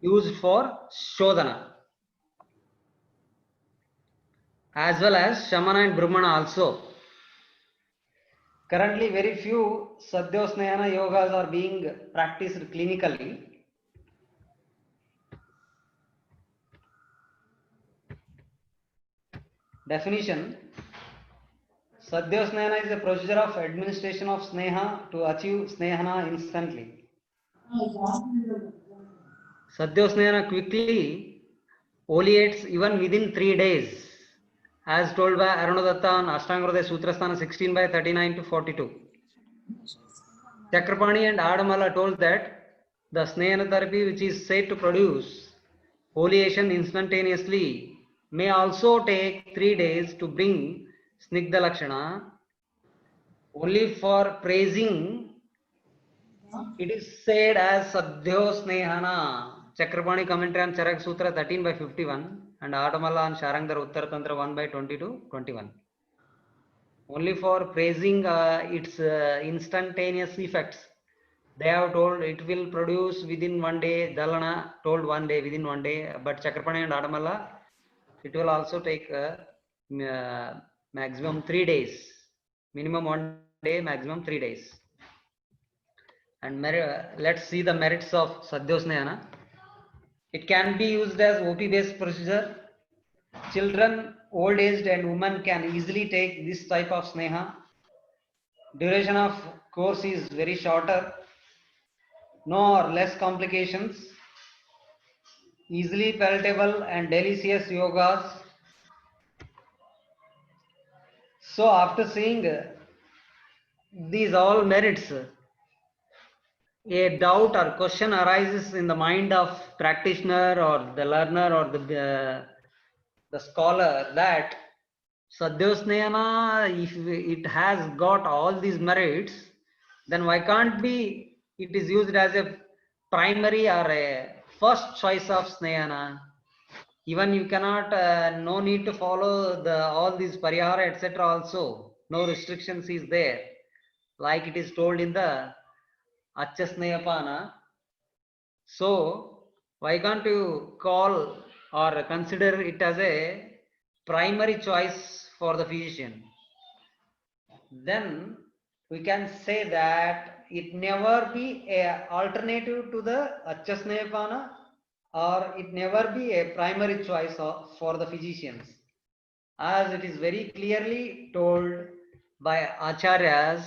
used for Shodhana, as well as Shamana and Brahmana also. Currently, very few Sadhyosnayana yogas are being practiced clinically. Definition: Sadhyosnayana is a procedure of administration of Sneha to achieve Snehana instantly. Sadhyosnayana quickly oleates even within 3 days, as told by Arunodatta on Ashtanga Sutrasthana 16 by 39 to 42. Chakrapani and Adamala told that the Snehana therapy, which is said to produce oleation instantaneously, may also take 3 days to bring Snigdha Lakshana. Only for praising, it is said as Sadhyo Snehana. Chakrapani commentary on Charak Sutra 13 by 51 and Adamala on Sharangdhar Uttara Tantra 1 by 20 to 21. Only for praising its instantaneous effects. They have told it will produce within 1 day. Dalana told 1 day, within 1 day. But Chakrapani and Adamala, it will also take maximum 3 days. Minimum 1 day, maximum 3 days. And let's see the merits of Sadhyosnayana. It can be used as OP based procedure. Children, old aged and women can easily take this type of Sneha. Duration of course is very shorter. No or less complications. Easily palatable and delicious yogas. So after seeing these all merits, a doubt or question arises in the mind of practitioner or the learner or the scholar that Sadhyosnayana, if it has got all these merits, then why can't be it is used as a primary or a first choice of Snayana? Even you cannot, no need to follow all these parihara etc. also. No restrictions is there. Like it is told in the Achasnayapana. So, why can't you call or consider it as a primary choice for the physician? Then we can say that it never be a alternative to the Achasnayapana or it never be a primary choice for the physicians. As it is very clearly told by Acharyas,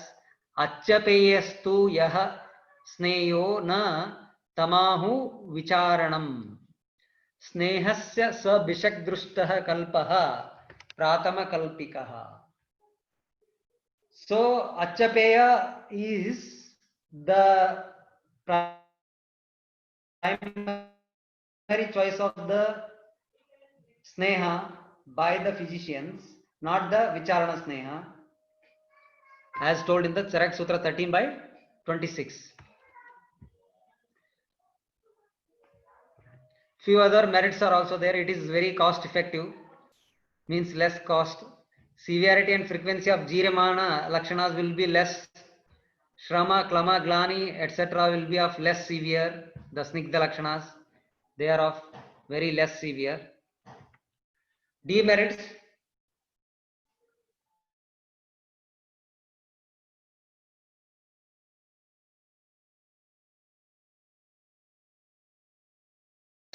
Achapeyastu yaha sneyo na tamahu vicharanam snehasya sa bishakdrushtah kalpaha pratama kalpikaha. So Achapeya is the primary choice of the Sneha by the physicians, not the Vicharana Sneha, as told in the Charak Sutra 13 by 26. Few other merits are also there. It is very cost effective, means less cost. Severity and frequency of Jiremana Lakshanas will be less. Shrama, Klama, Glani, etc. will be of less severe. The Snigdha Lakshanas, they are of very less severe. Demerits: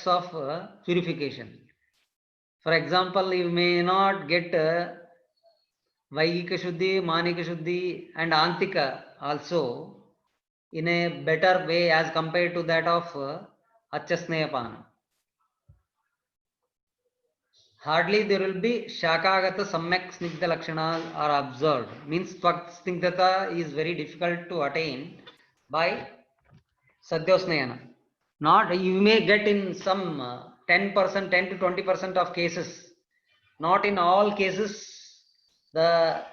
of purification. For example, you may not get Vaigika Shuddhi, Manika Shuddhi and Antika also in a better way as compared to that of Achasneyapana. Hardly there will be Shakagata Samyak Snigdha Lakshanas are observed. Means Twak Snigdhata is very difficult to attain by Sadhyosnayana. Not, you may get in some 10%, 10 to 20% of cases. Not in all cases the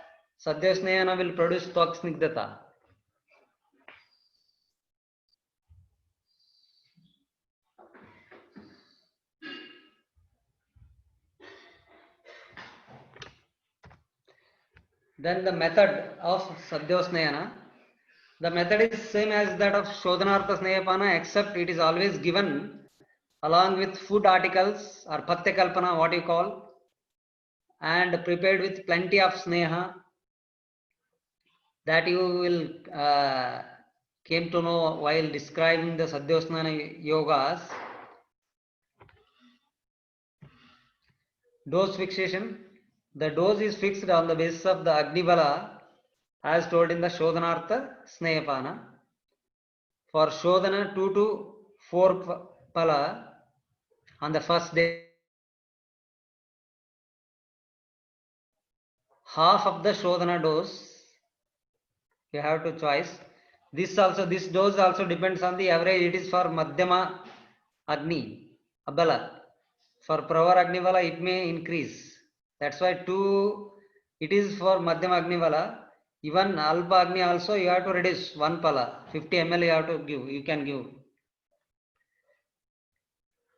Sadhyasnayana will produce Twak Snigdhata. Then the method of Sadhyasnayana. The method is same as that of Shodhanartha Snehapana, except it is always given along with food articles or Patya Kalpana, what you call, and prepared with plenty of Sneha, that you will came to know while describing the Sadhyosnana yogas. Dose fixation. The dose is fixed on the basis of the Agnivala as told in the Shodhanartha Snehapana. For Shodhana 2 to 4 pala on the first day, half of the Shodhana dose you have to choice. This dose also depends on the average. It is for Madhyama Agni, Abala. For Pravar Agnivala, it may increase. That's why it is for Madhyama Agnivala. Even Alpa Agni also you have to reduce 1 pala. 50 ml you have to give, you can give.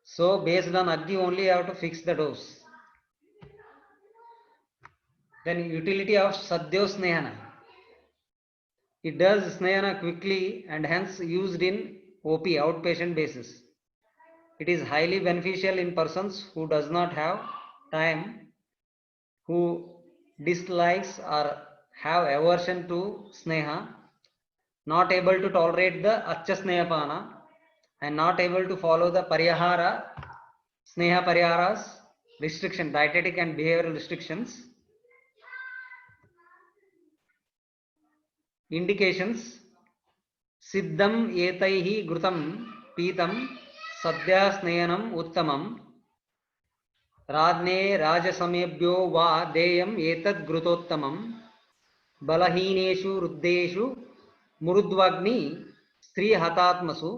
So based on Agni only you have to fix the dose. Then utility of Sadhyo Snehana. It does Snehana quickly and hence used in OP, outpatient basis. It is highly beneficial in persons who does not have time, who dislikes or have aversion to Sneha, not able to tolerate the Acha Snehapana and not able to follow the Parihara, Sneha Pariharas, restriction, dietetic and behavioral restrictions. Indications: Siddham etaihi grutam pitam sadhya sneyanam uttamam राज्ञे राजसमेभ्यो वा देयम् एतद् घृतोत्तमम् बलहीनेषु रुद्धेषु मुरुद्वग्नि स्त्री हतात्मसु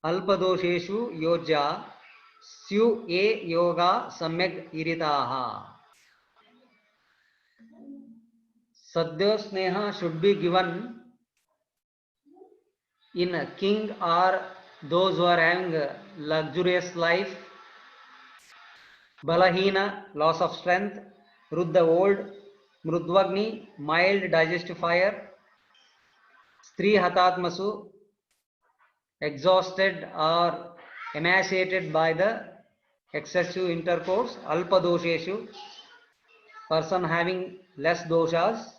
अल्पदोषेषु योज्या स्यु ये योगा सम्यक् इरिताः. Sadhya Sneha should be given in a king or those who are having a luxurious life, Balahina, loss of strength, Ruddha, old, Mrudvagni, mild digestive fire, Stri Hatatmasu, exhausted or emaciated by the excessive intercourse, Alpadosheshu, person having less doshas.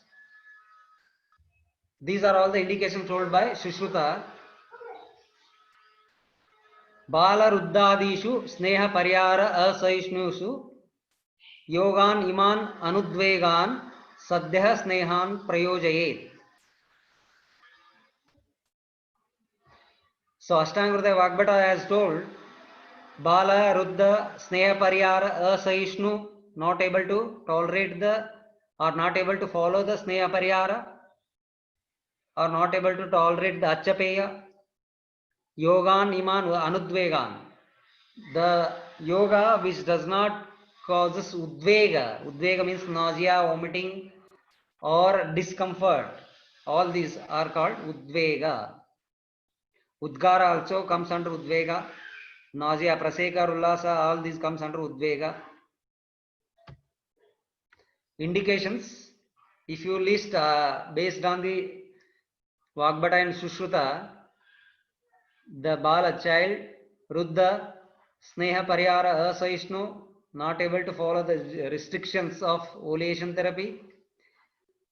These are all the indications told by Sushruta. Bala Ruddadishu, Sneha Pariyara Asaishnusu, Yogan Iman Anudvegan, Sadhya Snehan Prayojayet. So Ashtanga Hridaya Vagbhata has told, Bala, Ruddha, Sneha Pariyara, Asaishnu, not able to tolerate the or not able to follow the Sneha Pariyara or not able to tolerate the Achapeya, Yogan Iman Anudvegan. The yoga which does not causes Udvega. Udvega means nausea, vomiting or discomfort. All these are called Udvega. Udgara also comes under Udvega. Nausea, Praseka, Ullasa, all these comes under Udvega. Indications, if you list based on the Vagbhata and Sushruta, the Bala child, Ruddha, Sneha Pariyara Asaishnu, not able to follow the restrictions of ovulation therapy,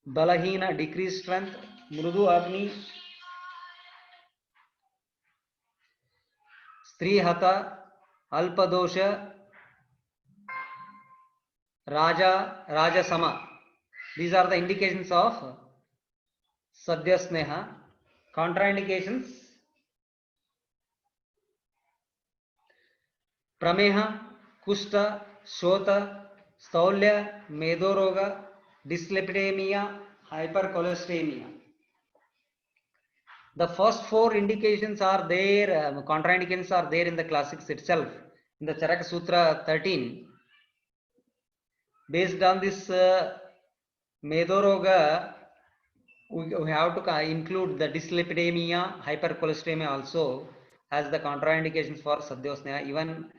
Balahina, decreased strength, Mrudu Agni, Stri Hata, Alpadosha, Raja Sama. These are the indications of Sadhya Sneha. Contraindications: Prameha, Kushta, Shota, Staulya, Medoroga, dyslipidemia, hypercholesteremia. The first 4 indications are there, contraindications are there in the classics itself, in the Charaka Sutra 13. Based on this Medoroga, we have to include the dyslipidemia, hypercholesteremia also as the contraindications for Sadhya Sneha. Even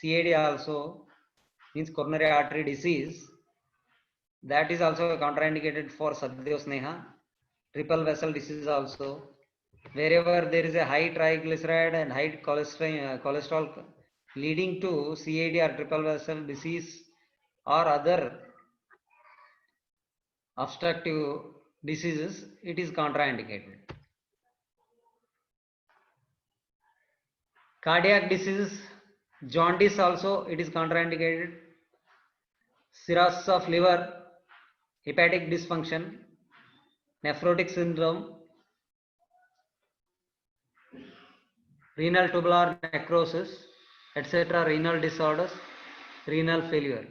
CAD also, means coronary artery disease, that is also contraindicated for Sadhya Sneha. Triple vessel disease also. Wherever there is a high triglyceride and high cholesterol leading to CAD or triple vessel disease or other obstructive diseases, it is contraindicated. Cardiac diseases, jaundice also, it is contraindicated. Cirrhosis of liver, hepatic dysfunction, nephrotic syndrome, renal tubular necrosis, etc., renal disorders, renal failure.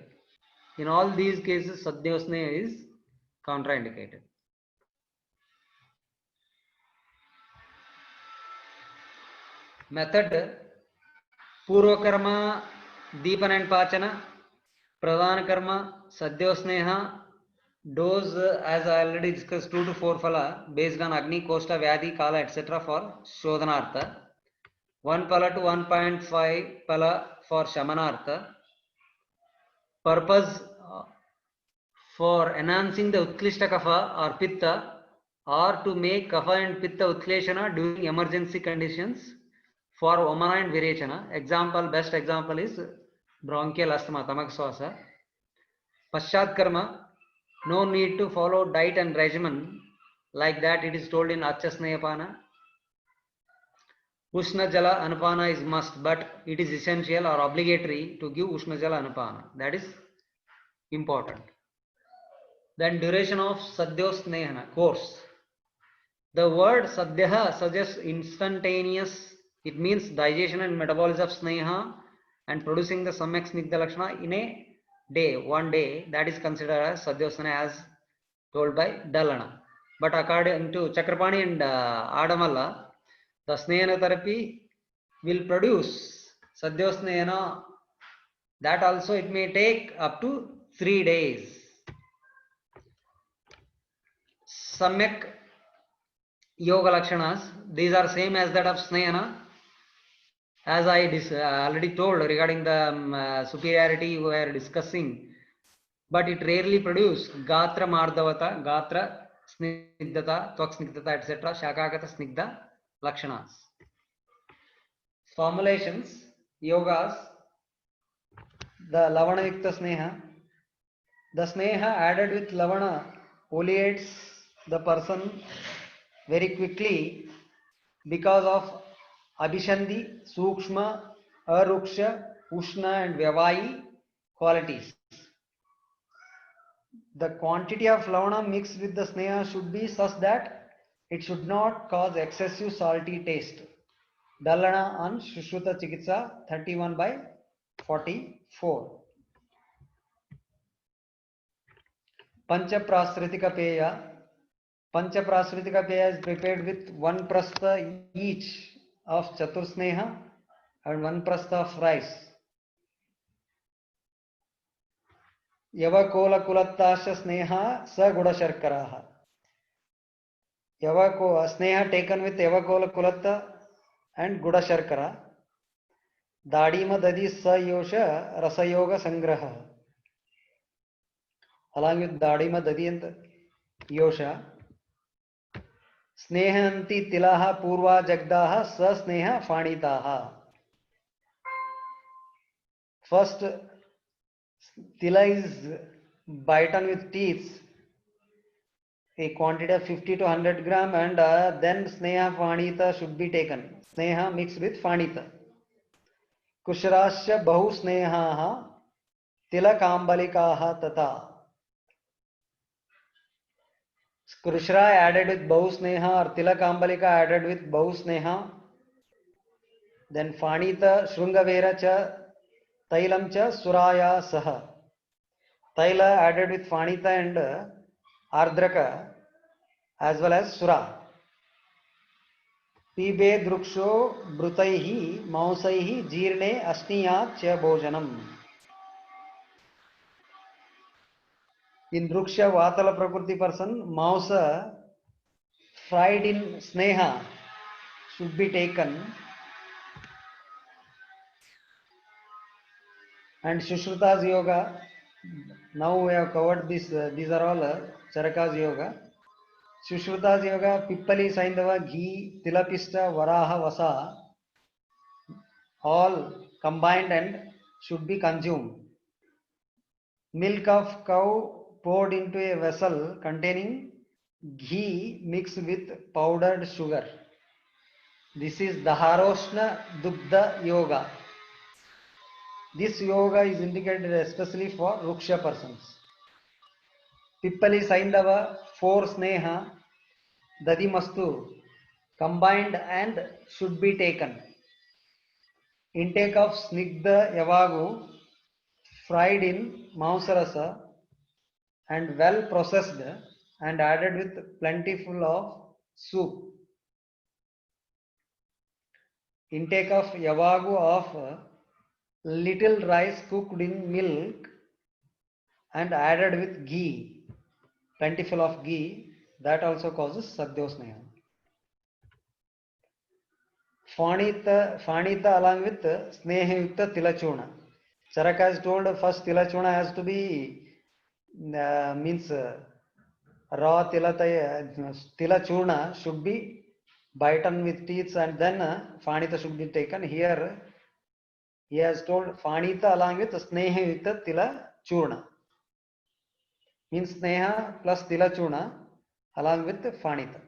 In all these cases, Sadhyosneha is contraindicated. Method: Purva karma, Deepan and Pachana, Pradhana karma, Sadhyosneha. Dose, as I already discussed, 2 to 4 phala based on Agni, Kosta, Vyadhi, Kala, etc. for Shodhanartha. 1 phala to 1.5 phala for Shamanartha. Purpose for enhancing the Utklishta Kapha or Pitta, or to make Kapha and Pitta Utkleshana during emergency conditions for Vamana and Virechana. Example, best example is bronchial asthma, Tamak Paschat Karma, no need to follow diet and regimen like that it is told in Achasnayapana. Ushna Jala Anupana is must, but it is essential or obligatory to give Ushna Jala Anupana. That is important. Then duration of Sadhyosnehana course. The word Sadhyaha suggests instantaneous. It means digestion and metabolism of Sneha and producing the Samyak Snigdha Lakshana in a day, one day. That is considered as Sadhyosnehana as told by Dalana. But according to Chakrapani and Adamalla, the Snehana therapy will produce Sadhyosnehana. That also it may take up to 3 days. Samyak Yoga Lakshanas, these are same as that of Snehana. As I already told regarding the superiority we are discussing, but it rarely produce Gatra Mardavata, Gatra Snigdhata, Tvak Snigdhata, etc. Shakagata Snigdha Lakshanas. Formulations, yogas, the Lavana Yukta Sneha. The Sneha added with Lavana oleates the person very quickly because of Abhishandi, Sukshma, Aruksha, Ushna and Vyavayi qualities. The quantity of Lavana mixed with the Sneha should be such that it should not cause excessive salty taste. Dallana on Shushruta Chikitsa 31/44. Panchaprasritika Peya. Panchaprasritika Peya is prepared with 1 prastha each of Chatursneha and 1 prastha of rice. Yavakola Kulattasha Sneha Sagudha Sharkaraha. Sneha taken with Yavakola Kulatta and Guda Sharkara. Dadima Dadi Sayosha Rasayoga Sangraha. Along with Dadima Dadi and Yosha. Snehanti Tilaha Purva Jagdaha Sa Sneha Fanitaha. First, Tila is bitten with teeth, a quantity of 50 to 100 gram, and then Sneha Fanita should be taken. Sneha mixed with Fanita. Kushrasya Bahu Snehaha Tila Kambalikaha Tata. Krushra added with Bahu Sneha or Tila Kambalika added with Bahu Sneha. Then Fanita Shrungavera Cha Tailam Cha Suraya Saha. Taila added with Fanita and Ardraka as well as Sura. Pibe Druksho Brutaihi Mausaihi Jirne Asniyat Cha Bhojanam. In Druksha Vatala Prakriti person, Mausa fried in Sneha should be taken. And Shushrutas Yoga, now we have covered this, these are all Charaka's Yoga. Shushrutas yoga, Pippali Saindava, ghee, tilapista, varaha, vasa, all combined and should be consumed. Milk of cow poured into a vessel containing ghee mixed with powdered sugar. This is Dharoshna Dugdha Yoga. This yoga is indicated especially for Ruksha persons. Pippali Saindava, 4 Sneha, Dadimastu, combined and should be taken. Intake of Snigdha Yavagu, fried in Mausarasa and well processed and added with plentiful of soup. Intake of Yavagu of little rice cooked in milk and added with ghee, plentiful of ghee, that also causes Sadyosneha. Fanita along with Snehayukta Tilachuna. Charak has told first Tilachuna has to be means raw tilachurna should be bitten with teeth and then Fanita should be taken. Here he has told Fanita along with Snehayukta Tilachurna. Means Sneha plus Tilachurna along with Fanita.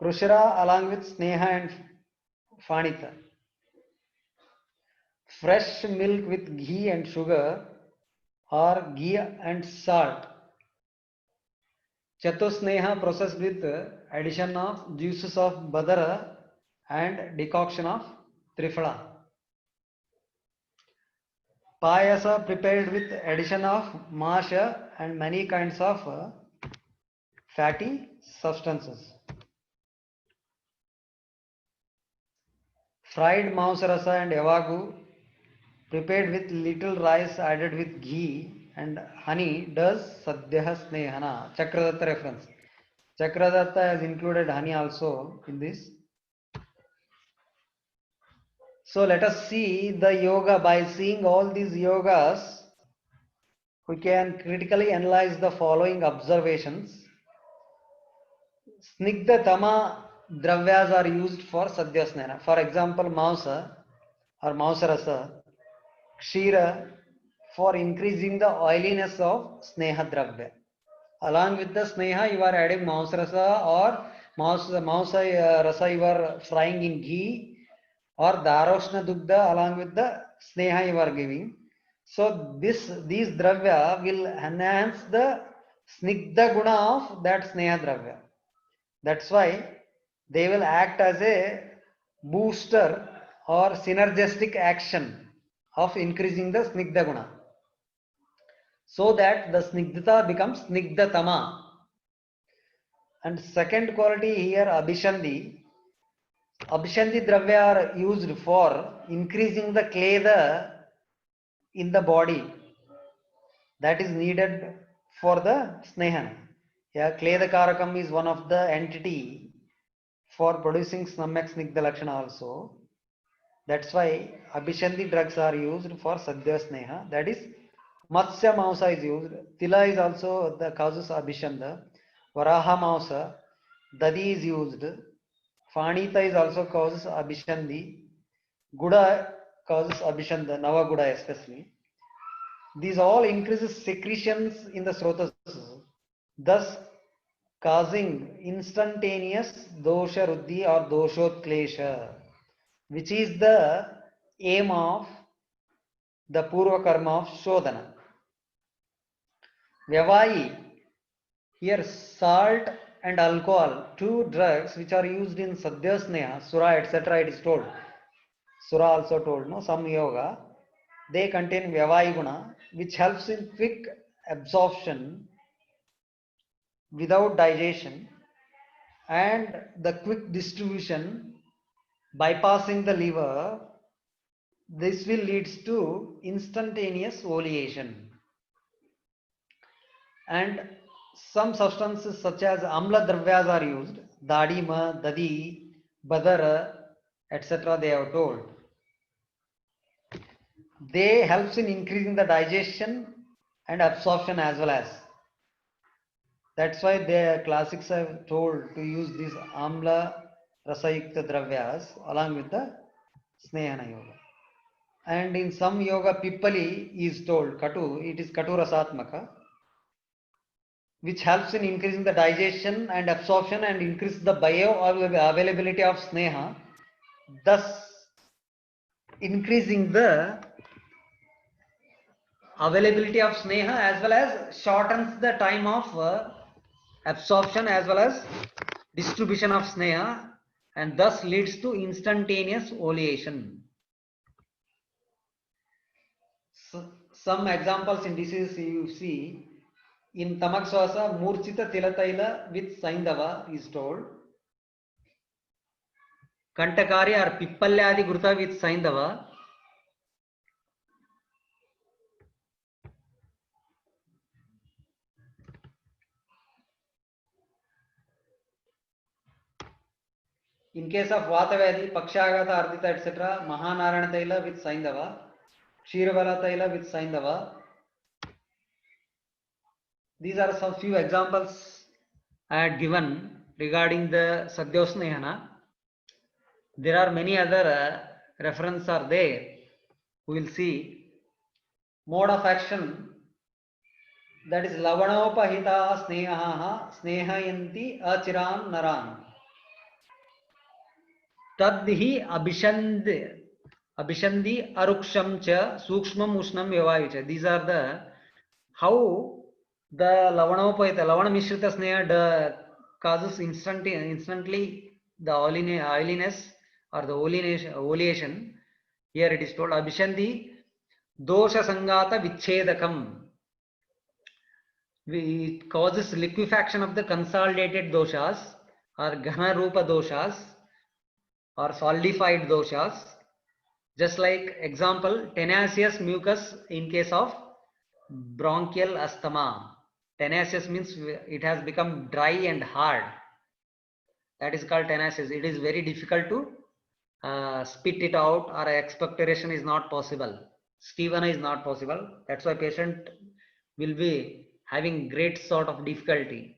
Krushara along with Sneha and Fanita. Fresh milk with ghee and sugar or ghee and salt. Chatusneha processed with addition of juices of badara and decoction of trifala. Payasa prepared with addition of masha and many kinds of fatty substances. Fried Mausarasa and Yavagu prepared with little rice added with ghee and honey does Sadhya Snehana. Chakradatta reference. Chakradatta has included honey also in this. So let us see the yoga. By seeing all these yogas, we can critically analyze the following observations. Snigdha Tama dravyas are used for Sadhya Snehana. For example, Mausa or Mausarasa, Kshira for increasing the oiliness of Sneha Dravya. Along with the Sneha, you are adding Mausarasa or Mausa Rasa you are frying in ghee or Dharoshna Dugdha along with the Sneha you are giving. So these Dravya will enhance the Snigdha Guna of that Sneha Dravya. That's why they will act as a booster or synergistic action of increasing the Snigdha Guna. So that the Snigdhata becomes Snigdhatama. And second quality here, Abhishandi. Abhishandi Dravya are used for increasing the kleda in the body that is needed for the Snehana. Yeah, kleda karakam is one of the entity for producing Samyak Snigdha Lakshana also. That's why Abhishandi drugs are used for Sadhya Sneha. That is Matsya Mausa is used. Tila is also the causes Abhishanda. Varaha Mausa. Dadi is used. Fanita is also causes Abhishandi. Guda causes Abhishanda, Nava Guda especially. These all increases secretions in the srotas, thus causing instantaneous dosha ruddhi or doshotklesha, which is the aim of the purva karma of shodhana. Vyavai, here salt and alcohol, two drugs which are used in sadhya sneha, sura etc. it is told. Sura also told, no, some yoga, they contain vyavai guna, which helps in quick absorption without digestion and the quick distribution bypassing the liver. This will leads to instantaneous oleation. And some substances such as amla dravyas are used, dadima, dadi, badara, etc. they have told. They helps in increasing the digestion and absorption as well as. That's why the classics have told to use these amla rasayukta dravyas along with the snehana yoga. And in some yoga, pippali is told katu, it is katu rasatmaka, which helps in increasing the digestion and absorption and increase the bio availability of sneha, thus increasing the availability of sneha as well as shortens the time of absorption as well as distribution of sneha and thus leads to instantaneous oleation. So, some examples in disease you see in Tamakswasa, Murchita Tilataila with Saindava is told. Kantakari or Pippalyadi Gruta with Saindava. In case of Vatavadi, Pakshagata, Ardita, etc., Mahanarana Taila with Saindava, Kshiravara Taila with Saindava. These are some few examples I had given regarding the Sadhyosnehana. There are many other references are there. We will see mode of action, that is lavanopahita snehaha snehayanti achiran naran tadhi abhishandi aruksham cha sukshmam ushnam vyavayucha. These are the how the lavana mishrita sneha causes instantly the oiliness or the oleation. Here it is told abhishandi dosha sangata vichedakam. It causes liquefaction of the consolidated doshas or ghana rupa doshas or solidified doshas. Just like example, tenacious mucus in case of bronchial asthma. Tenacious means it has become dry and hard. That is called tenacious. It is very difficult to spit it out, or expectoration is not possible. Stevena is not possible. That's why patient will be having great sort of difficulty.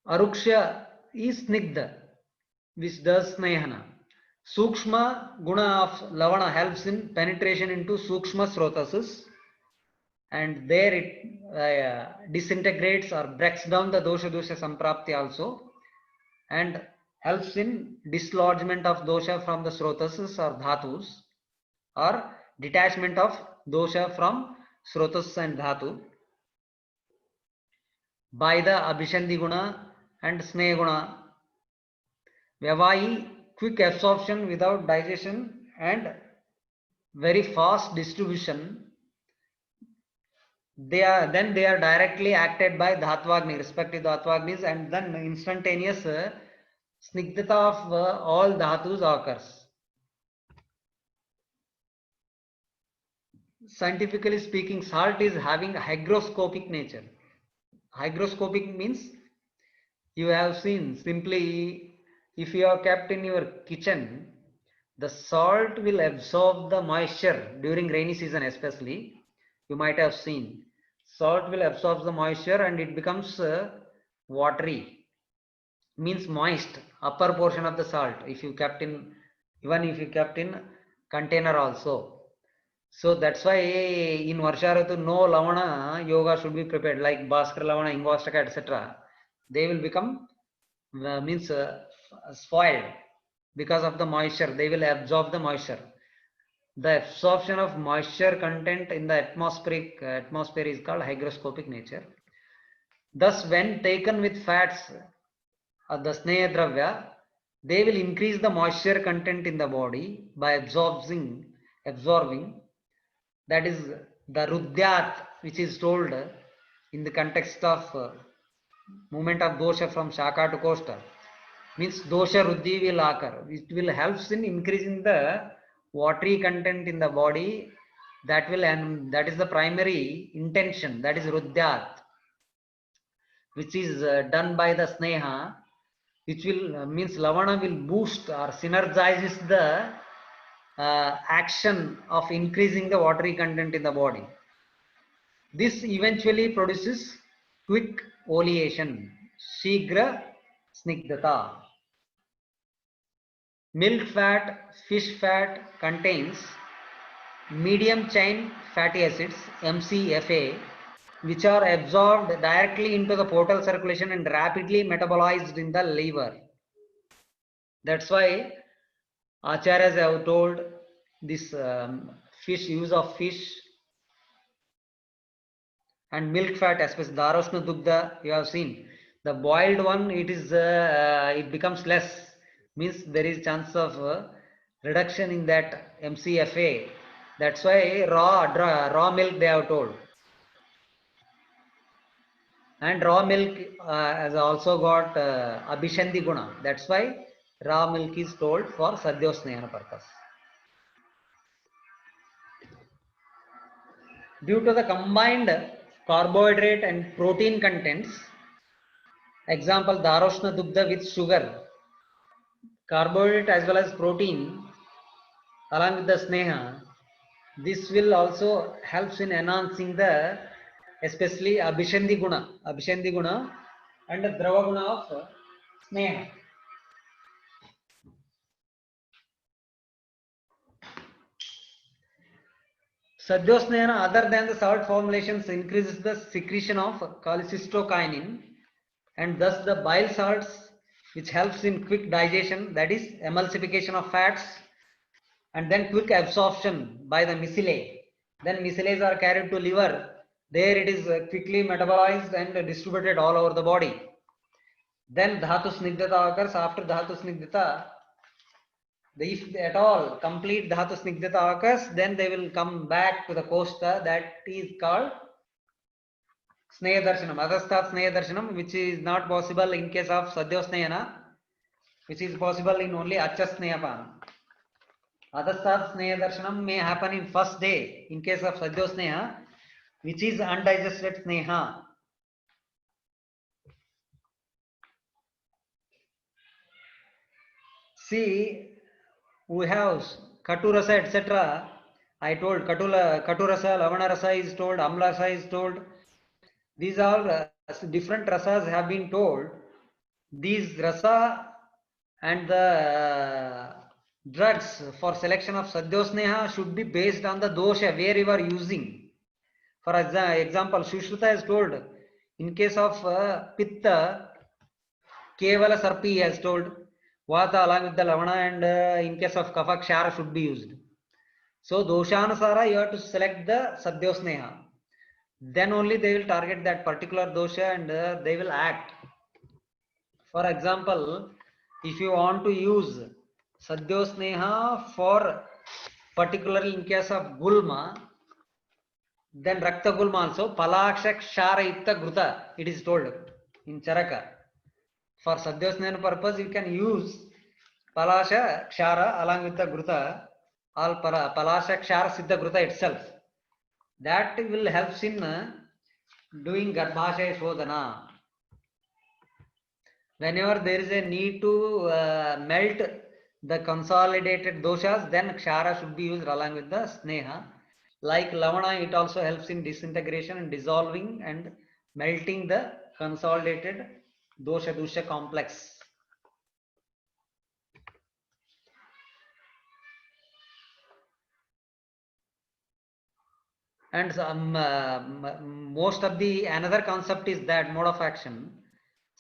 Aruksha is snigdha, which does snehana. Sukshma guna of lavana helps in penetration into sukshma srotasis, and there it disintegrates or breaks down the dosha samprapti also, and helps in dislodgement of dosha from the srotasis or dhatus, or detachment of dosha from srotas and dhatu by the abhishandi guna and sneha guna. Vyavayi, quick absorption without digestion and very fast distribution. They are directly acted by Dhatvagni, respective Dhatvagnis, and then instantaneous snigdhata of all dhatus occurs. Scientifically speaking, salt is having a hygroscopic nature. Hygroscopic means you have seen simply if you are kept in your kitchen, the salt will absorb the moisture during rainy season especially. You might have seen salt will absorb the moisture and it becomes watery, means moist, upper portion of the salt if you kept in, even if you kept in container also. So that's why in Varsharatu no lavana yoga should be prepared, like Bhaskara lavana, Ingvastaka, etc. They will become spoiled because of the moisture. They will absorb the moisture. The absorption of moisture content in the atmosphere is called hygroscopic nature. Thus, when taken with fats, the sneha dravya, they will increase the moisture content in the body by absorbing. That is the rudyat, which is told in the context of movement of dosha from shaka to kosta. Means dosha ruddhi will occur. It will helps in increasing the watery content in the body. That will, and that is the primary intention. That is rudyat, which is done by the sneha, which will means lavana will boost or synergizes the action of increasing the watery content in the body. This eventually produces quick oleation, shigra snigdhata. Milk fat, fish fat contains medium chain fatty acids MCFA, which are absorbed directly into the portal circulation and rapidly metabolized in the liver. That's why acharyas have told this fish, use of fish and milk fat, especially Daroshna Dugdha, you have seen. The boiled one, it becomes less, means there is chance of reduction in that MCFA. That's why raw milk they have told. And raw milk has also got Abhishandi Guna. That's why raw milk is told for Sadyosnayana purpose. Due to the combined carbohydrate and protein contents, example Daroshna Dugdha with sugar, carbohydrate as well as protein along with the Sneha, this will also helps in enhancing the especially Abhishandi Guna and the Drava Guna of Sneha. Sadyosnayana, other than the salt formulations, increases the secretion of cholecystokinin and thus the bile salts, which helps in quick digestion, that is emulsification of fats, and then quick absorption by the micelles. Then micelles are carried to liver. There it is quickly metabolized and distributed all over the body. Then dhatu snigdhata occurs. After dhatu snigdhata, if at all complete dhatu snigdhata occurs, then they will come back to the kosta, that is called sneha darshanam, adhasthat sneha darshanam, which is not possible in case of sadyosnayana, which is possible in only acha snehapana. Adhasthat sneha darshanam may happen in first day in case of sadyosneha, which is undigested sneha. See, we have katu rasa, etc. I told katu rasa, lavana rasa is told, amla rasa is told. These all different rasas have been told. These rasa and the drugs for selection of sadyosneha should be based on the dosha where you are using. For example, Sushruta is told in case of pitta, kevala sarpi has told, vata along with the lavana, and in case of kapha, kshara should be used. So doshanusara you have to select the sadyosneha. Then only they will target that particular dosha and they will act. For example, if you want to use sadyosneha for particularly in case of gulma, then rakta gulma also, palaksha kshara itta gruta, it is told in charaka. For sadyosnayana purpose, you can use palasha kshara along with the gruta, all palasha kshara siddha gruta itself. That will help in doing garbhashaya shodhana. Whenever there is a need to melt the consolidated doshas, then kshara should be used along with the sneha. Like lavana, it also helps in disintegration and dissolving and melting the consolidated dosha dusha complex. And most of the another concept is that mode of action.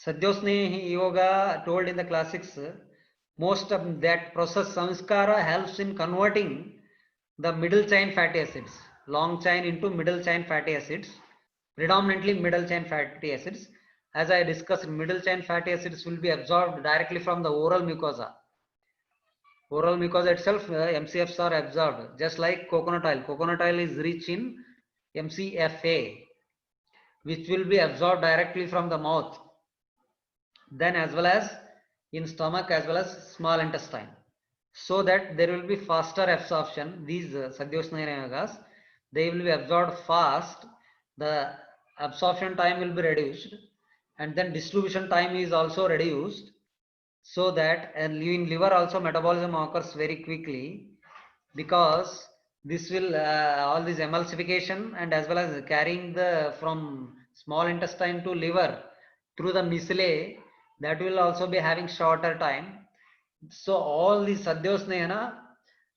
Sadyosnehi yoga told in the classics, most of that process samskara helps in converting the middle chain fatty acids, long chain into middle chain fatty acids, predominantly middle chain fatty acids. As I discussed, middle chain fatty acids will be absorbed directly from the oral mucosa. Oral mucosa itself, MCFs are absorbed, just like coconut oil. Coconut oil is rich in MCFA, which will be absorbed directly from the mouth, then as well as in stomach as well as small intestine, so that there will be faster absorption. These Sadyosnayana yogas, they will be absorbed fast, the absorption time will be reduced, and then distribution time is also reduced, so that in liver also metabolism occurs very quickly, because this will all this emulsification and as well as carrying the from small intestine to liver through the miscellany, that will also be having shorter time. So all these Sadyosnehana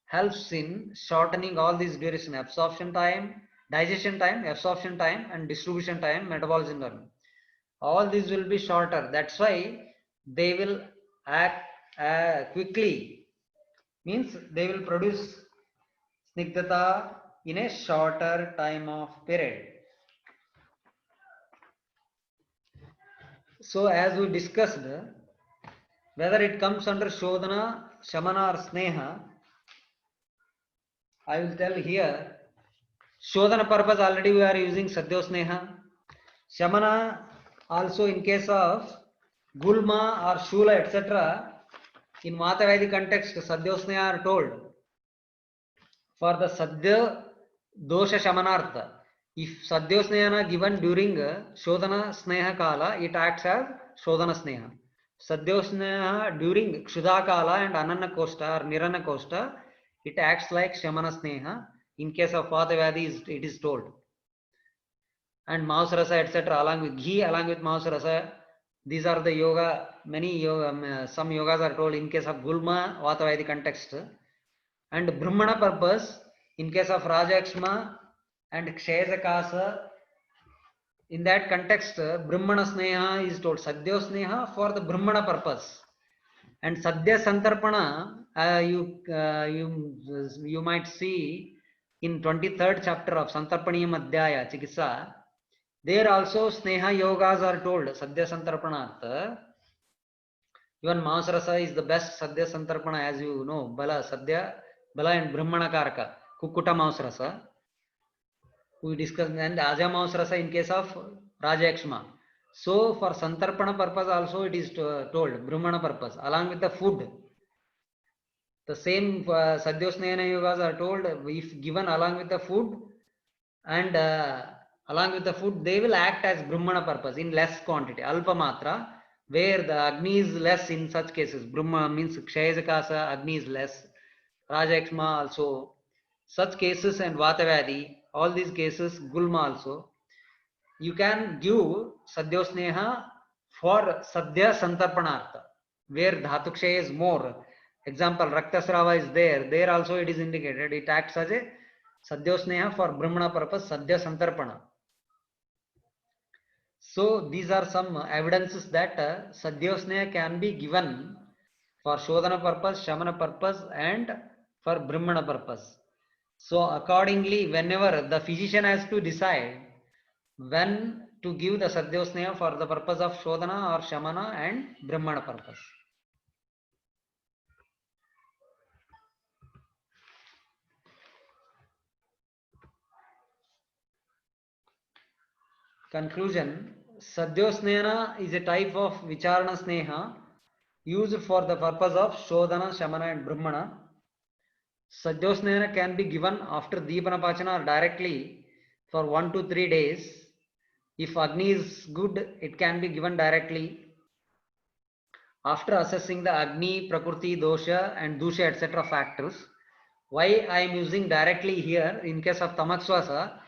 helps in shortening all these duration, absorption time, digestion time, absorption time, and distribution time, metabolism time. All these will be shorter. That's why they will act quickly. Means they will produce snigdhata in a shorter time of period. So as we discussed, whether it comes under Shodhana, Shamana or Sneha, I will tell here. Shodhana purpose already we are using Sadyosneha. Shamana also in case of Gulma or Shula etc. In Matavadi context, Sadyosneha are told for the Sadya dosha Shamanartha. If Sadyosneha given during Shodhana Sneha Kala, it acts as Shodhana Sneha. Sadyosneha during Kshuda Kala and Ananna Kosta or Nirana Kosta, it acts like Shamana Sneha. In case of Vatavadi, it is told. And Maus Rasa etc. along with ghee, along with Maus Rasa, these are the yoga, many yoga, some yogas are told in case of Gulma, Vatavadi context. And Brahmana purpose, in case of Rajakshma and Kshejakasa, in that context, Brahmana Sneha is told, Sadhya Sneha for the Brahmana purpose. And Sadhya Santarpana, you might see in 23rd chapter of Santarpaniyam Adhyaya, Chikitsa, there also Sneha Yogas are told, Sadhya Santarpanat. Even Mausrasa is the best Sadhya Santarpana, as you know, Bala, Sadhya, Bala and Brahmana Karaka, Kukkuta Mausrasa. We discussed, and Aja Mausrasa in case of Rajakshma. So for Santarpana purpose also it is told, Brahmana purpose, along with the food. The same Sadhyosnayana yogas are told, if given along with the food, and along with the food, they will act as Brahmana purpose in less quantity, Alpa Matra, where the Agni is less in such cases. Brahma means Kshayajakasa, Agni is less, Rajakshma also. Such cases and Vatavadi, all these cases, Gulma also. You can give Sadyosneha for Sadhya Santarpanartha, where Dhatukshay is more. Example, Raktasrava is there. There also it is indicated. It acts as a Sadyosneha for Brahmana purpose, Sadhya Santarpana. So these are some evidences that Sadyosneha can be given for Shodhana purpose, Shamana purpose and for Brahmana purpose. So accordingly, whenever the physician has to decide when to give the Sadyosneha for the purpose of Shodhana or Shamana and Brahmana purpose. Conclusion, Sadyosnehana is a type of Vicharana Sneha used for the purpose of Shodhana, Shamana and Brahmana. Sadyosnehana can be given after Deepana Pachana or directly for 1 to 3 days. If Agni is good, it can be given directly. After assessing the Agni, Prakriti, Dosha and Dusha etc. factors. Why I am using directly here, in case of Tamakswasa,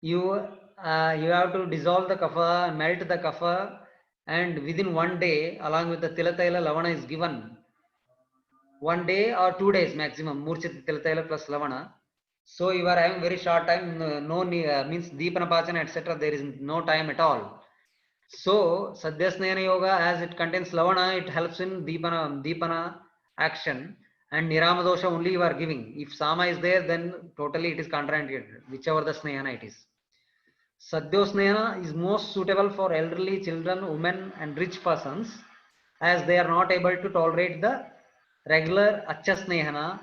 you have to dissolve the kapha, melt the kapha, and within 1 day, along with the Tilataila Lavana is given. 1 day or 2 days maximum, Murchit Tilataila plus Lavana. So you are having very short time, no means Deepana Pachana, etc. There is no time at all. So Sadyasnayana Yoga, as it contains Lavana, it helps in Deepana action, and Nirama Dosha only you are giving. If Sama is there, then totally it is contraindicated, whichever the Snehana it is. Sadyosnehana is most suitable for elderly, children, women and rich persons, as they are not able to tolerate the regular Achasnehana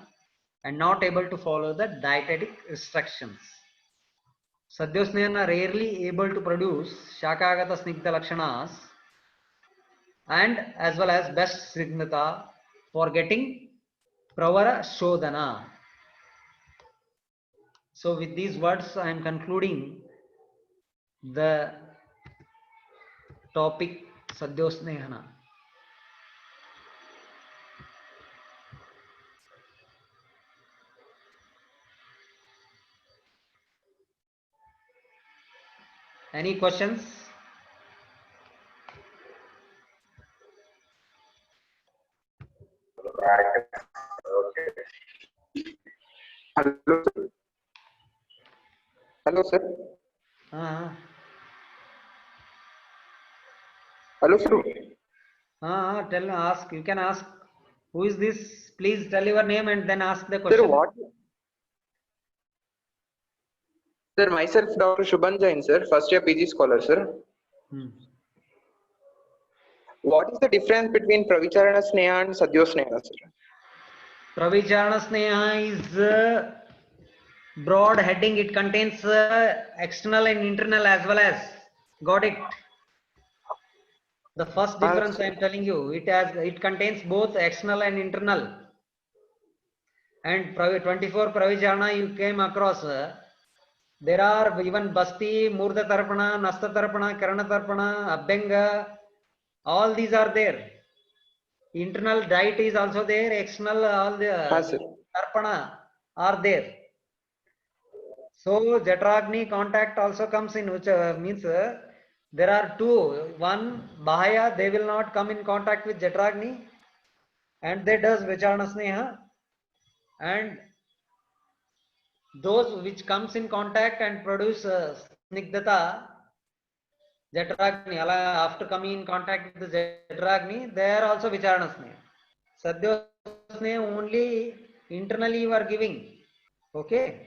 and not able to follow the dietetic restrictions. Sadyosnehana rarely able to produce Shakagata Snigdha Lakshanas and as well as best Snigdhata for getting Pravara Shodhana. So with these words I am concluding the topic Sadyosnehana. Any questions? Hello, sir. Hello, sir. Hello, sir. Tell, ask. You can ask. Who is this? Please tell your name and then ask the Sir, question. what? Sir, myself, Dr. Shubhan Jain, sir, first year PG scholar, sir. What is the difference between Pravicharana Sneha and Sadhyo Sneha, sir? Pravicharana Sneha is broad heading. It contains external and internal as well as. Got it? The first difference I am telling you, it contains both external and internal. And 24 Pravicharana you came across. There are even Basti, Murda Tarpana, Nasta Tarpana, Karana Tarpana, Abhyanga. All these are there. Internal diet is also there. External all the Tarpana are there. So Jatragni contact also comes in, which means there are two. One Bahaya, they will not come in contact with Jatragni, and they does Vicharana Sneha, and those which comes in contact and produce Snigdhata, Jatragni, after coming in contact with the Jatragni, they are also Vicharana Sneha. Sadhyo Sneha only internally you are giving. Okay.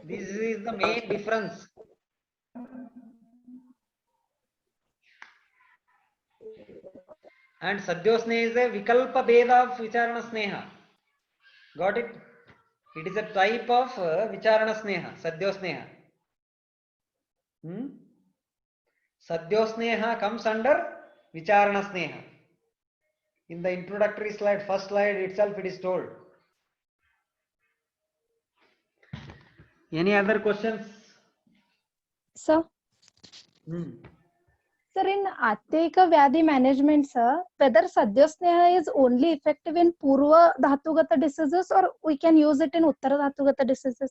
This is the main difference. And Sadhyo Sneha is a Vikalpa Beda of Vicharana Sneha. Got it? It is a type of Vicharana Sneha, Sadhyo Sneha. Sadhyo Sneha comes under Vicharana Sneha. In the introductory slide, first slide itself it is told. Any other questions? Sir? Sir, in Atyeka Vyadhi management, sir, whether Sadhyo Sneha is only effective in Purva Dhatugata diseases or we can use it in Uttara Dhatugata diseases?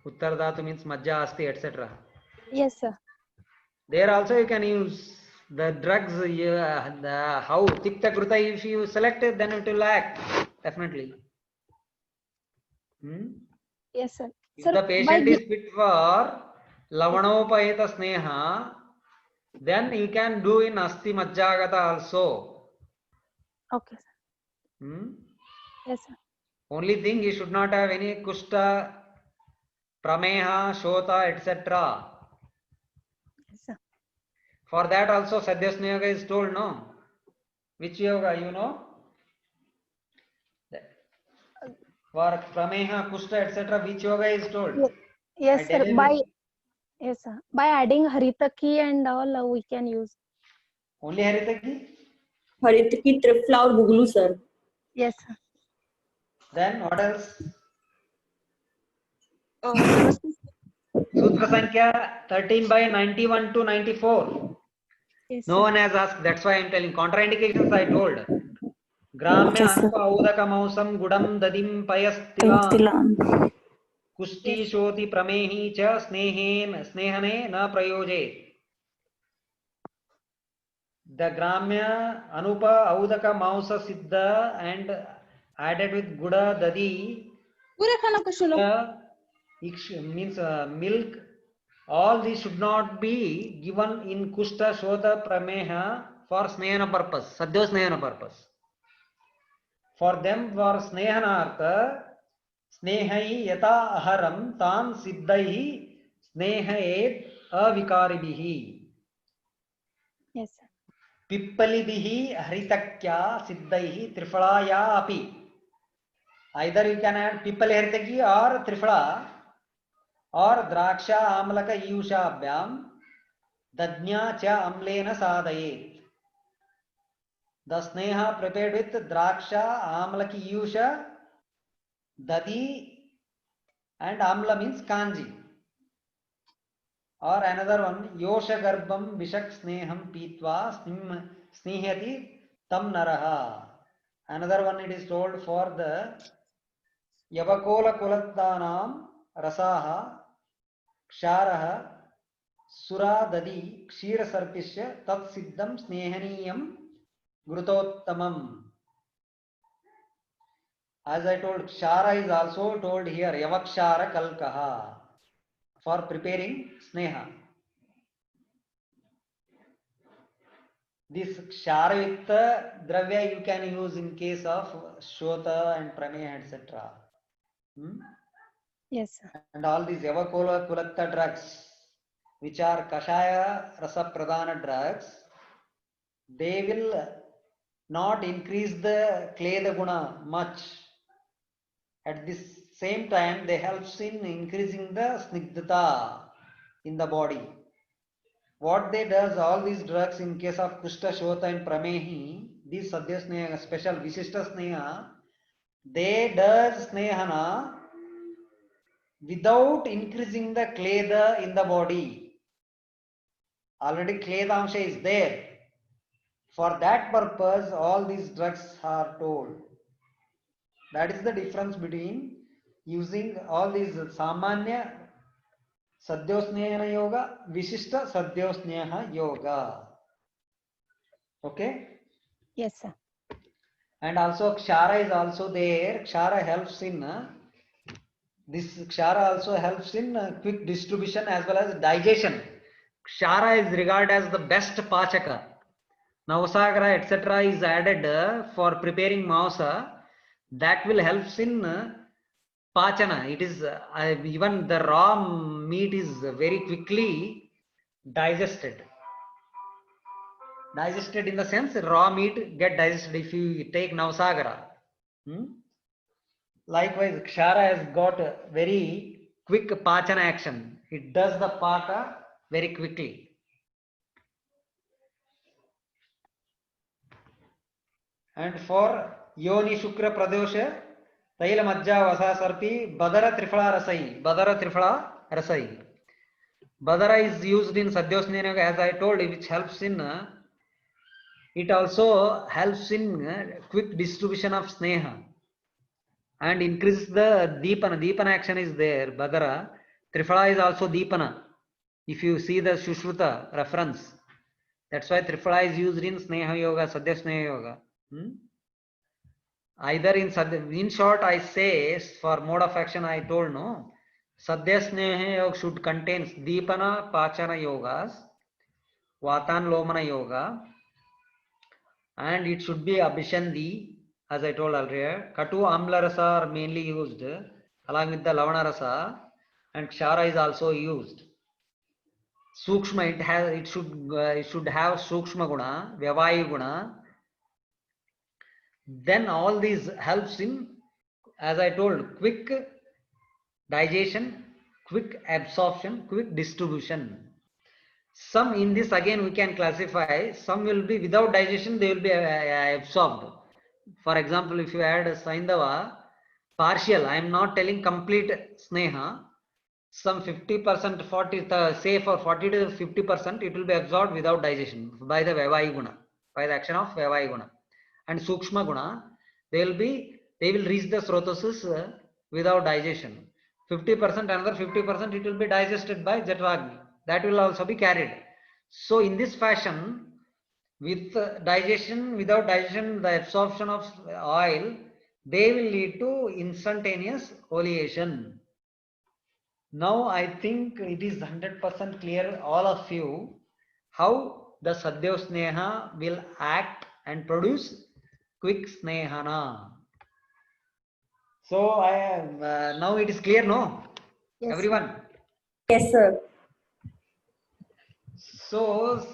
Uttara Dhatu means Majja, Asti, etc. Yes, sir. There also you can use the drugs, how Tikta Kruta, if you select it, then it will act, definitely. Yes, sir. If Sir, the patient is fit for Lavanopahita Sneha, then you can do in Asti Majjagata also. Okay, sir. Yes, sir. Only thing, you should not have any Kushta, Prameha, Shota, etc. Yes, sir. For that also Sadhya Sneha is told, no? Which yoga, you know? For Prameha, Kushta, etc. which yoga is told? Yes, sir. Yes, sir. By adding Haritaki and all, we can use. Only Haritaki? Haritaki, Tripla or Buglu, sir. Yes, sir. Then what else? Sutra Sankhya 13 by 91 to 94. Yes, no one has asked. That's why I am telling. Contraindications I told. Gramya Anupa Udaka Mausam Gudam Dadim Payastilam Kusti Shoti Pramehi Cha Snehane Na Prayoje. The Gramya Anupa Audaka Mausa Siddha and added with Guda Dadi means milk. All these should not be given in Kushta Shota Prameha for Snehana purpose, Sadhya Snehana purpose. For them, for Snehanartha, Snehai Yata Aharam Tan Siddhaihi Snehayed Avikaribihi. Yes, sir. Pippalibihi Haritakya Siddhaihi Trifalaya Api. Either you can add Pippali Haritaki or Trifala or Draksha Amlaka Yusha Abhyam Dadnya Cha Amlena Sadayet. The Sneha prepared with Draksha, Amlaki Yusha, Dadi, and Amla means Kanji. Or another one, Yosha Garbam Vishak Sneham Pitva Snehati Tam Naraha. Another one it is told for the Yavakola Kulatdanam Rasaha Ksharaha Sura Dadi Kshira Sarpisya Tat Siddham Snehaniyam Grutottamam. As I told, Kshara is also told here, Yavakshara Kalkaha, for preparing Sneha. This Ksharayukta Dravya you can use in case of Shota and Prameya, etc. Yes, sir. And all these Yavakola Kulakta drugs, which are Kashaya Rasa Pradhana drugs, they will not increase the Kleda Guna much. At this same time, they helps in increasing the Snigdhata in the body. What they does, all these drugs in case of Kushta, Shota and Pramehi, these Sadhya Sneha, special Vishishta Sneha, they does Snehana without increasing the Kleda in the body. Already Kleda Amsha is there. For that purpose, all these drugs are told. That is the difference between using all these Samanya Sadhyosneha Yoga, Vishishta Sadhyosneha Yoga. Okay? Yes, sir. And also Kshara is also there. Kshara helps in this Kshara also helps in quick distribution as well as digestion. Kshara is regarded as the best Pachaka. Navasagara etc. is added for preparing Mausa. That will helps in Pachana. It is even the raw meat is very quickly digested. Digested in the sense raw meat get digested if you take Navasagara. Likewise, Kshara has got a very quick Pachana action. It does the Paka very quickly. And for Yoni Shukra Pradosha, Taila Majja Vasa Sarpi, Badara Trifala Rasai. Badara Trifala Rasai. Badara is used in Sadhyosnena, as I told, which helps in, it also helps in quick distribution of Sneha and increases the Deepana. Deepana action is there. Badara. Trifala is also Deepana. If you see the Shushruta reference, that's why Trifala is used in Sneha Yoga, Sadhya Sneha Yoga. Either in short, I say for mode of action, I told no. Sadhya Sneha Yoga should contain Deepana Pachana Yogas, Vatan Lomana Yoga, and it should be Abhishandi, as I told earlier. Katu Amla Rasa are mainly used along with the Lavana Rasa, and Kshara is also used. Sukshma, it should have Sukshma Guna, Vyavayu Guna. Then all these helps in, as I told, quick digestion, quick absorption, quick distribution. Some in this again we can classify, some will be without digestion, they will be absorbed. For example, if you add Saindava, partial, I am not telling complete Sneha, some 50%, 40, say for 40 to 50%, it will be absorbed without digestion by the Vyavayu Guna, by the action of Vyavayu Guna. And Sukshma Guna, they will reach the Srotosis without digestion. 50%, another 50%, it will be digested by Jatragni. That will also be carried. So in this fashion, with digestion, without digestion, the absorption of oil, they will lead to instantaneous oleation. Now I think it is 100% clear, all of you, how the Sadhya Sneha will act and produce quick Snehana. So I am now it is clear, no? Yes, Everyone. Yes, sir. So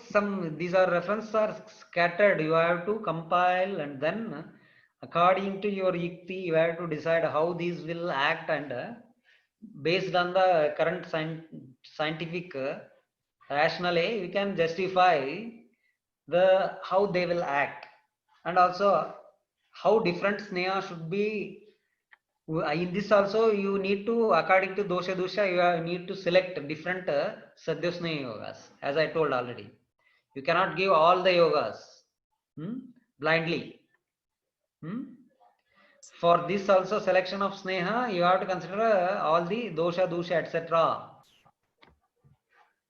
these are references are scattered. You have to compile and then according to your yukti, you have to decide how these will act, and based on the current scientific rationale, you can justify how they will act, and also how different sneha should be. In this also you need to, according to dosha, you need to select different sadhya sneha yogas, as I told already. You cannot give all the yogas blindly. For this also selection of sneha, you have to consider all the dosha, dusha, etc.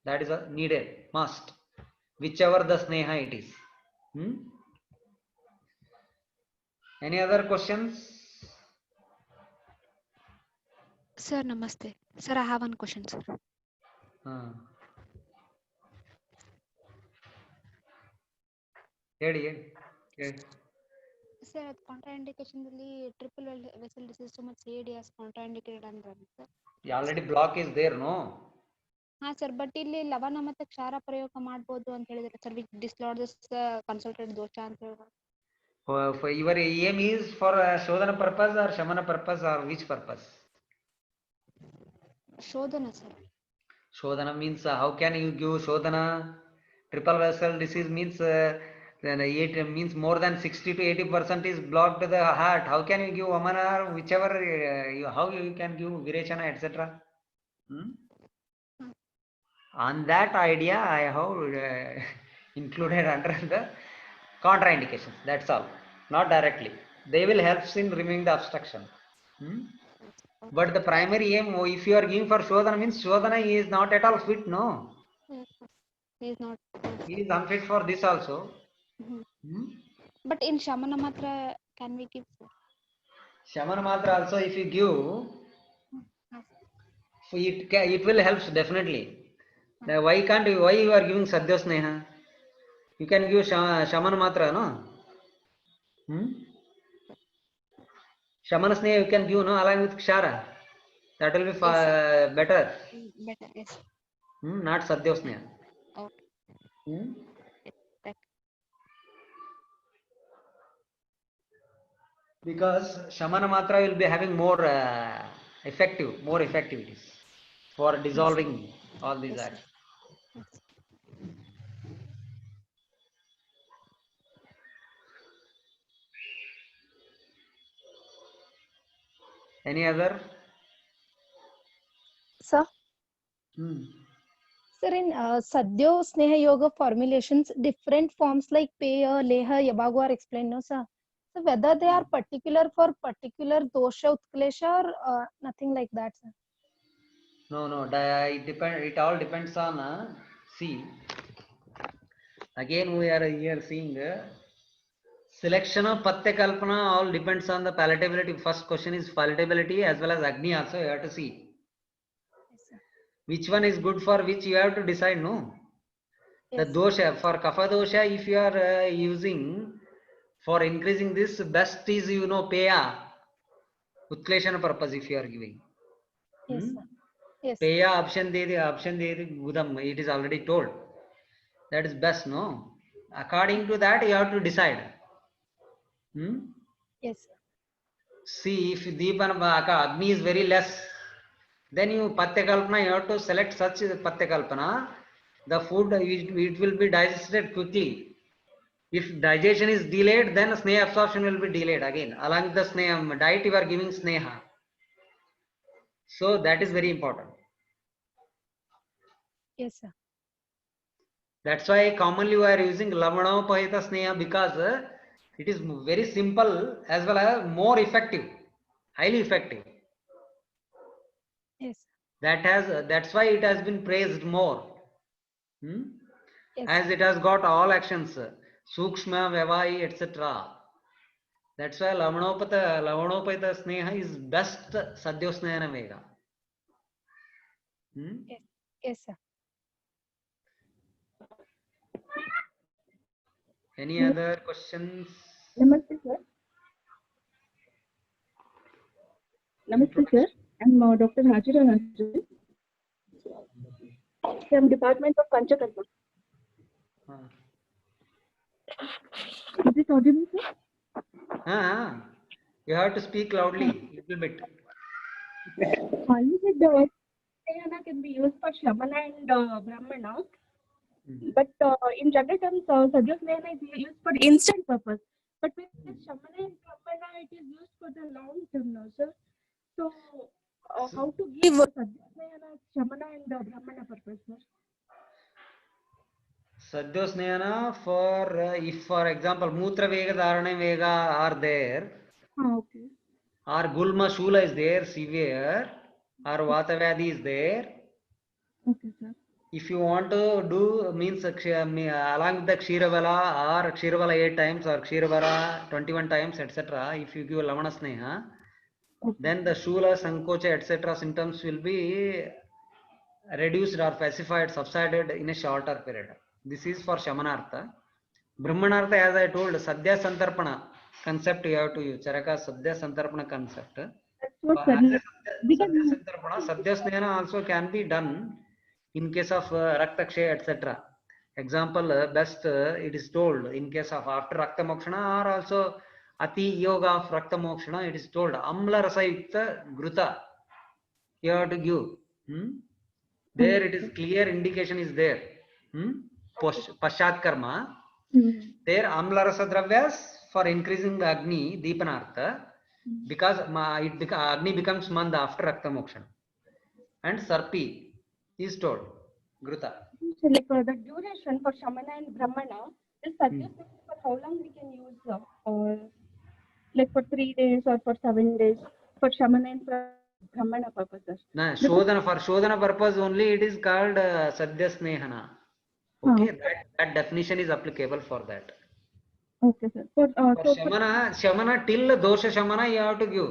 That is needed, must, whichever the sneha it is. Any other questions? Sir, namaste. Sir, I have one question, sir. ಹೇಳಿ ಹೇಳಿ. Sir, at contraindication ಅಲ್ಲಿ triple vessel disease so much CAD as contraindicated ಅಂದ್ರೆ sir. Already block is there no. ಹಾ sir, but ಇಲ್ಲಿ ಲವಣ ಮತ್ತೆ ಕ್ಷಾರ ಪ್ರಯೋಗ ಮಾಡಬಹುದು ಅಂತ ಹೇಳಿದ್ರೆ ಸರ್, ವಿಚ್ ಡಿಸ್ಲಾರ್ಜಸ್ ಕನ್ಸಲ್ಟೆಡ್ ದೋಷ ಅಂತ ಹೇಳಿದ್ರೆ. Your aim is for Shodhana purpose or Shamana purpose or which purpose? ಶೋಧನ sir. Shodhana means how can you give Shodhana? Triple vessel disease means then it means more than 60 to 80% is blocked to the heart. How can you give Vamana or whichever how you can give Virechana etc. On that idea I have included under the contraindications. That's all. Not directly. They will help in removing the obstruction. But the primary aim, if you are giving for Shodhana means Shodhana is not at all fit, no. He is not. He is unfit for this also. But in Shamana Matra, can we give? Shamana Matra also if you give, it will help definitely. Now why can't you, why you are giving Sadhya Sneha? You can give Shamana Matra, no? Shamana Sneha you can give, no, along with Kshara. That will be better. Better, yes. Not Sadhya Sneha. Okay. Because Shamana Matra will be having more effectivities for dissolving all these acts. Any other? Sir? Sir, in Sadhya Sneha Yoga formulations, different forms like Peya, Leha, Yabagu are explained, no sir? So whether they are particular for particular dosha, utklesha or nothing like that, sir? No, it all depends on, see, again we are here seeing selection of Patya Kalpana all depends on the palatability. First question is palatability as well as Agni also you have to see. Yes, sir. Which one is good for which you have to decide, no? Yes, the dosha, for Kapha dosha, if you are using for increasing this, best is, you know, Peya, Utkleshana purpose if you are giving. Yes, sir. Yes. Peya option de Gudam, it is already told. That is best, no? According to that, you have to decide. Yes, sir. See, if Deepan Agni is very less, then you Patya Kalpana, you have to select such Patya Kalpana. The food, it will be digested quickly. If digestion is delayed, then Sneha absorption will be delayed again. Along with the Sneha diet, you are giving Sneha. So that is very important. Yes, sir. That's why commonly we are using Lavanopahita Sneha because it is very simple as well as more effective, highly effective. Yes. That's why it has been praised more. Yes. As it has got all actions, Sukshma, Vyavai, etc. That's why Lavanopahita Sneha is best Sadhya Snehana Vega. Yes. Yes, sir. Any other questions? Namaste, sir. Namaste, sir. I'm Dr. Hajira Nasri from Department of Panchakarma. Is it audible, sir? You have to speak loudly, little bit. You said Sneha can be used for Shamana and Brahmana, but in general terms, Sadhya Sneha is used for instant purpose. But with Shamana and Brahmana, it is used for the long term now, sir. So, how to give Sadhya Sneha, Shamana and Brahmana purpose, sir? Sadhya Snehana for, if for example, Mutra Vega, Dharana Vega are there, Okay. or Gulma Shula is there, severe, or Vata Vyadhi is there. Okay, sir. If you want to do, means along with the Kshiravara or Kshiravara 8 times or Kshiravara 21 times, etc. If you give Lavana Sneha, then the Shula, Sankocha, etc. symptoms will be reduced or pacified, subsided in a shorter period. This is for Shamanartha. Brahmanartha, as I told, Sadhya Santarpana concept you have to use. Charaka Sadhya Santarpana concept. That's what, As sir. a Because Sadhya Santarpana, Sadhya Snehana also can be done in case of Raktakshay, etc. Example, best it is told in case of after Rakta Mokshana or also Ati Yoga of Rakta Mokshana, it is told Amla Rasa Yukta Gruta you have to give. There it is clear indication is there. Pashat Karma. There Amla Rasa Dravyas for increasing the Agni, Deepanartha, because Agni becomes Manda after Rakta Mokshana. And Sarpi is told, Gruta. like the duration for Shamana and Brahmana, this Sadhya Snehana for how long we can use? Or like for 3 days or for 7 days for Shamana and Brahmana purposes. Nah, Shodhana, for Shodhana purpose only it is called Sadhya Snehana. Okay, that definition is applicable for that. Okay, sir. For For Shamana till Dosha Shamana you have to give.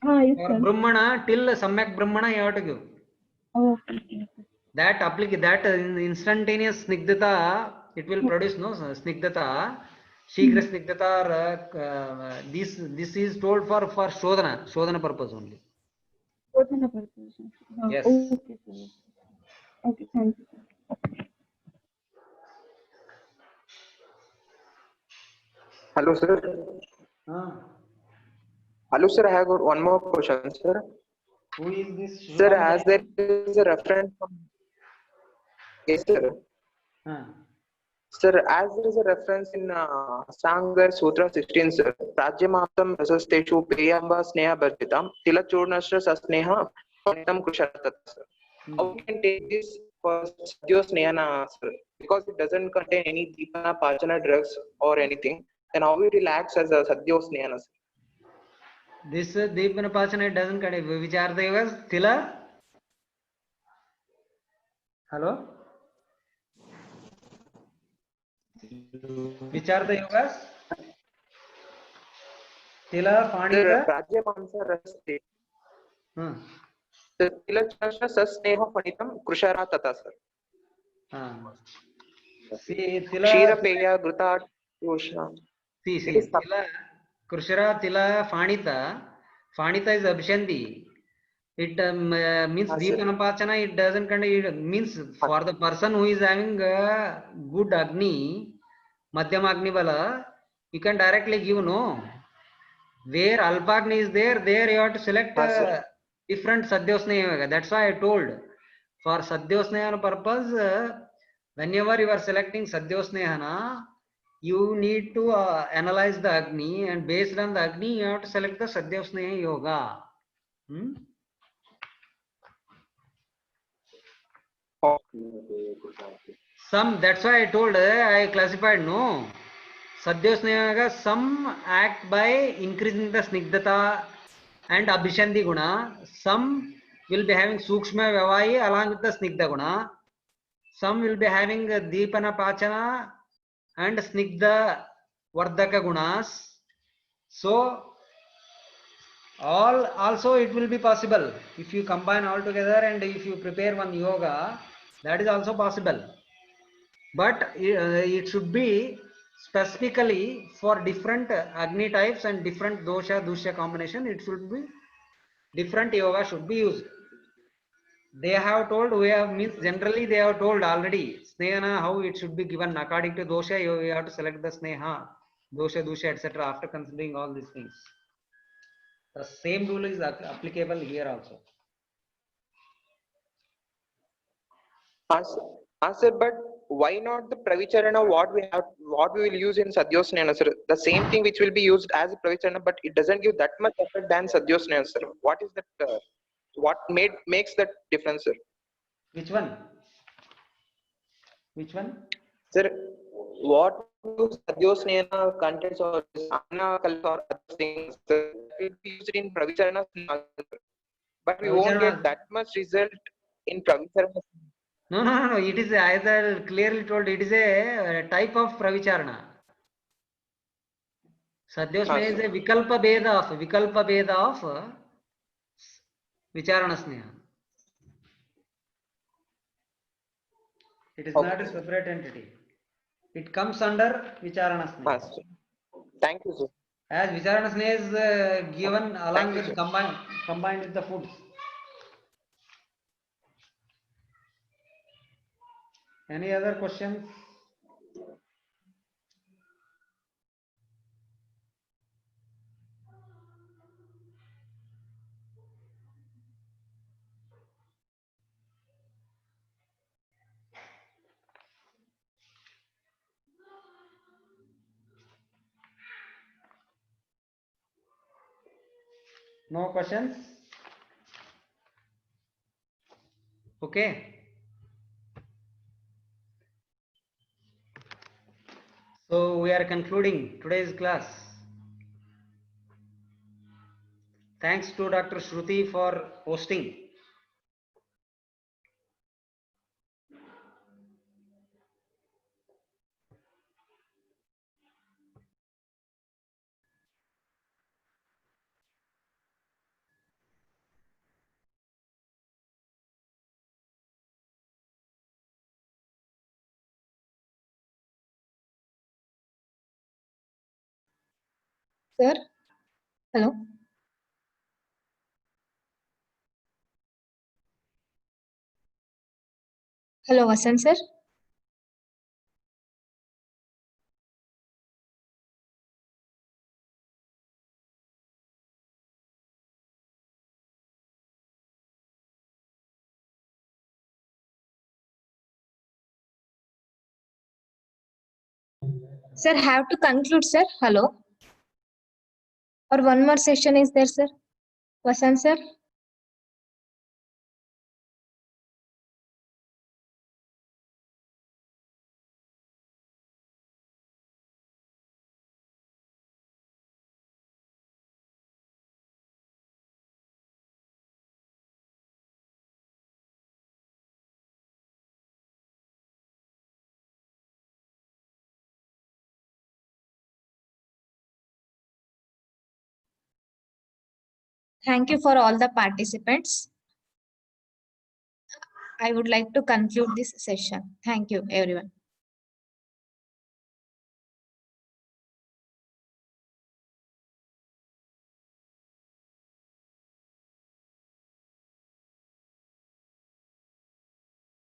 yes, For sir. Brahmana till Samyak Brahmana you have to give. Okay. That instantaneous Snigdhata, it will produce no Snigdhata, Shigra Snigdhata, this is told for Shodhana purpose only. Shodhana purpose. Yes. Okay, sir. Okay, thank you, sir. Hello, sir. Hello, sir. I have got one more question, sir. Who is this? Sir, as there is a reference from... Yes, sir. Sir, as there is a reference in Sangha Sutra 16, sir. Prajyamatam rasasteshu peyamba sneha bharjitam tilachurnasya sasneha panitam kushatat, sir. How we can take this for Sadhyo Snehana, sir? Because it doesn't contain any Deepana, Pachana drugs or anything. Then how it will act as a Sadhyo Snehana, sir? This Deepana Pachana, it doesn't contain. Which are the yogas? Tila? Hello? Which are the yogas? Tila, Panita? Prajyamansa raste. Tilachurnasya sasneha panitam kushara tata, sir. See, Kshira peya gruta yosha. See, Tila, Krushara, Tila, Fanita is Abhishanti. It means Deepanapachana, it doesn't contain, it means for the person who is having a good Agni, Madhyam Agni Bala, you can directly give, no. Where Alpagni is there you have to select different Sadhyosneha. That's why I told. For Sadhyosneha purpose, whenever you are selecting Sadhyosnehana, you need to analyze the Agni, and based on the Agni, you have to select the Sadhyosneha Yoga. That's why I told, I classified, no. Sadhyosneha, some act by increasing the Snigdhata and Abhishanti Guna. Some will be having Sukshma Vyavahi along with the Snigdha Guna. Some will be having Deepana Pachana and Snigdha Vardhaka Gunas. So, also it will be possible. If you combine all together and if you prepare one yoga, that is also possible. But it should be specifically for different Agni types and different dosha dusha combination. It should be different yoga should be used. They have told, means generally they have told already snehana how it should be given according to dosha. You have to select the sneha, dosha dusha, etc. after considering all these things. The same rule is applicable here also. Sir, but why not the Pravicharana, what we will use in Sadhyosnehana, sir? The same thing which will be used as a Pravicharana, but it doesn't give that much effect than Sadhyosnehana, sir. What is that? What makes that difference, sir? Which one? Which one? Sir, what Sadhyosnehana contents or Anna Kalpa or other things, sir, it will be used in Pravicharana, but we won't get that much result in Pravicharana. No. It is, as I clearly told, it is a type of pravicharana. Sadhyosneha is a vikalpa beda of Vicharana Sneha. It is not a separate entity. It comes under Vicharana Sneha. Yes, sir. Thank you, sir. As Vicharana Sneha is given along Thank you, with sir. combined with the foods. Any other questions? No questions? Okay. So we are concluding today's class. Thanks to Dr. Shruti for hosting. Sir, hello. Hello, Vasan sir. Sir, have to conclude, sir. Hello. Or one more session is there, sir? Vasan sir. Thank you for all the participants. I would like to conclude this session. Thank you, everyone.